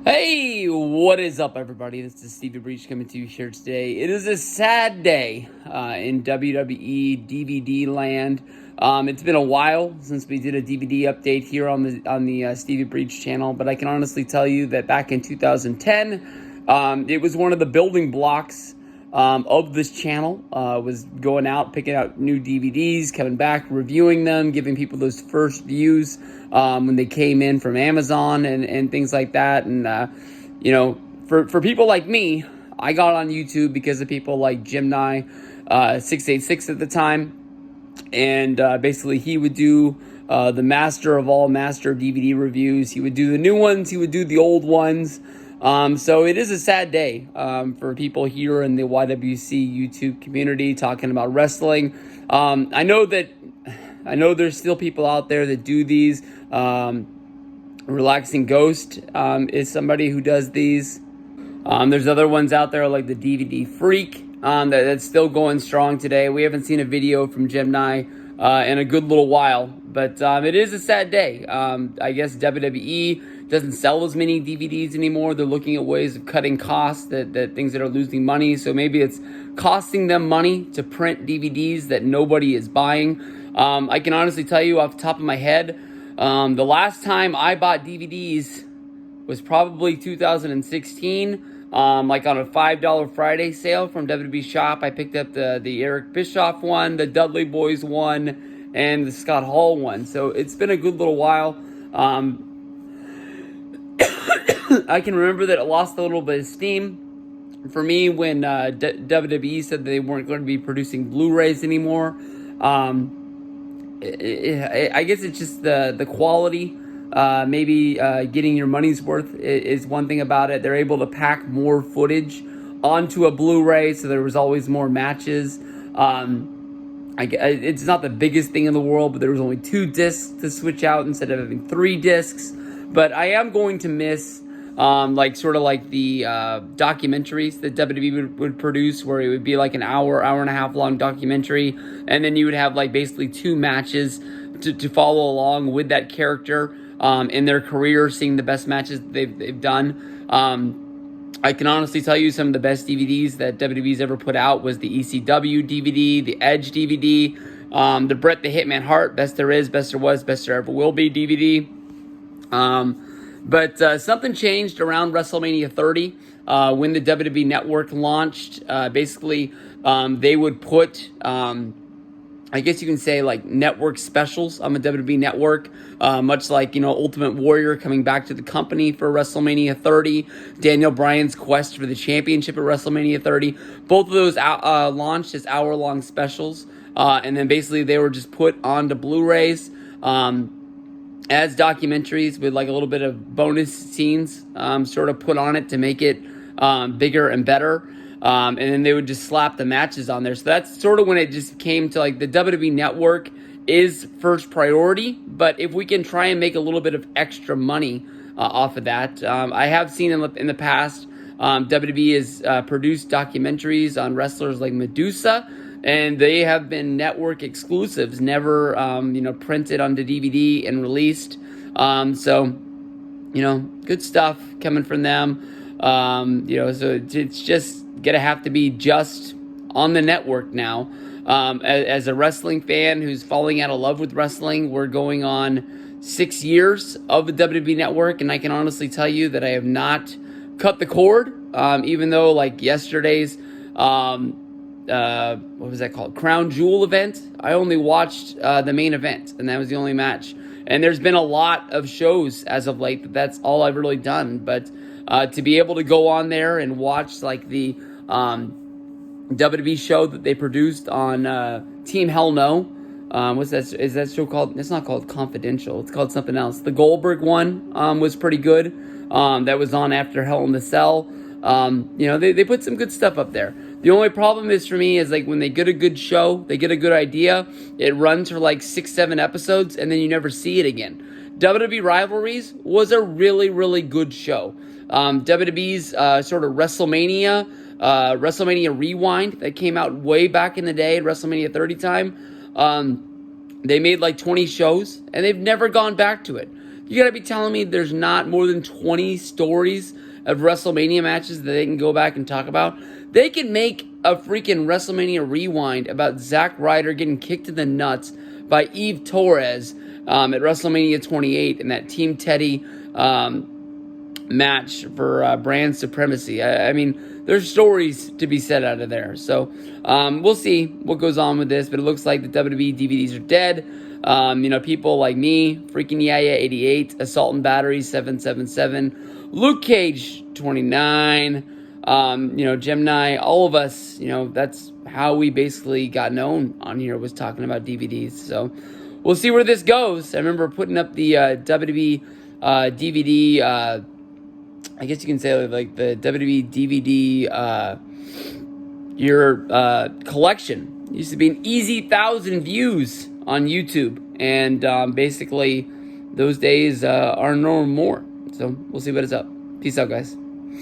Hey, what is up, everybody? This is steviebreech coming to you here today. It is a sad day in WWE DVD land. It's been a while since we did a DVD update here on the Stevie Breech channel, but I can honestly tell you that back in 2010, it was one of the building blocks of this channel. Was going out, picking out new DVDs, coming back, reviewing them, giving people those first views when they came in from Amazon and things like that. And for people like me, I got on YouTube because of people like Jim Nye 686 at the time, and basically he would do the master of all master DVD reviews. He would do the new ones, he would do the old ones. So it is a sad day for people here in the YWC YouTube community talking about wrestling. I know there's still people out there that do these. Relaxing Ghost is somebody who does these. There's other ones out there like the DVD Freak that's still going strong today. We haven't seen a video from Jim Nye in a good little while, but it is a sad day. I guess WWE doesn't sell as many DVDs anymore. They're looking at ways of cutting costs, that things that are losing money. So maybe it's costing them money to print DVDs that nobody is buying. I can honestly tell you off the top of my head, the last time I bought DVDs was probably 2016, like on a $5 Friday sale from WWE Shop. I picked up the Eric Bischoff one, the Dudley Boys one, and the Scott Hall one. So it's been a good little while. I can remember that it lost a little bit of steam for me when WWE said they weren't going to be producing Blu-rays anymore. I guess it's just the quality. Maybe getting your money's worth is one thing about it. They're able to pack more footage onto a Blu-ray, so there was always more matches. It's not the biggest thing in the world, but there was only 2 discs to switch out instead of having 3 discs. But I am going to miss the documentaries that WWE would produce, where it would be like an hour and a half long documentary, and then you would have like basically 2 matches to follow along with that character in their career, seeing the best matches they've done. I can honestly tell you some of the best DVDs that WWE's ever put out was the ECW DVD, the Edge DVD, the Bret the Hitman Hart, Best There Is, Best There Was, Best There Ever Will Be DVD. But something changed around WrestleMania 30 when the WWE Network launched. Basically, they would put, I guess you can say, like network specials on the WWE Network, much like, Ultimate Warrior coming back to the company for WrestleMania 30, Daniel Bryan's quest for the championship at WrestleMania 30. Both of those launched as hour-long specials, and then basically they were just put onto Blu-rays as documentaries with like a little bit of bonus scenes sort of put on it to make it bigger and better. And then they would just slap the matches on there. So that's sort of when it just came to like the WWE Network is first priority. But if we can try and make a little bit of extra money off of that, I have seen in the past WWE has produced documentaries on wrestlers like Medusa, and they have been network exclusives, never printed onto DVD and released. So good stuff coming from them. So it's just gonna have to be just on the network now. As a wrestling fan who's falling out of love with wrestling, we're going on 6 years of the WWE Network, and I can honestly tell you that I have not cut the cord. Even though like yesterday's what was that called? Crown Jewel event. I only watched the main event, and that was the only match. And there's been a lot of shows as of late that's all I've really done. But to be able to go on there and watch like the WWE show that they produced on Team Hell No. What's that? Is that show called? It's not called Confidential. It's called something else. The Goldberg one was pretty good. That was on after Hell in the Cell. They put some good stuff up there. The only problem is for me is like when they get a good show, they get a good idea, it runs for like 6-7 episodes, and then you never see it again. WWE Rivalries was a really, really good show. WWE's sort of WrestleMania Rewind that came out way back in the day at WrestleMania 30 time. They made like 20 shows, and they've never gone back to it. You gotta be telling me there's not more than 20 stories of WrestleMania matches that they can go back and talk about. They can make a freaking WrestleMania rewind about Zack Ryder getting kicked in the nuts by Eve Torres at WrestleMania 28 in that Team Teddy match for brand supremacy. I mean, there's stories to be said out of there. So we'll see what goes on with this, but it looks like the WWE DVDs are dead. People like me, freaking Yaya 88, Assault and Battery 777, Luke Cage 29, Gemini, all of us, that's how we basically got known on here, was talking about DVDs. So we'll see where this goes. I remember putting up the WWE DVD, I guess you can say like the WWE DVD your collection. It used to be an easy 1,000 views on YouTube, and basically those days are no more. So we'll see what is up. Peace out, guys.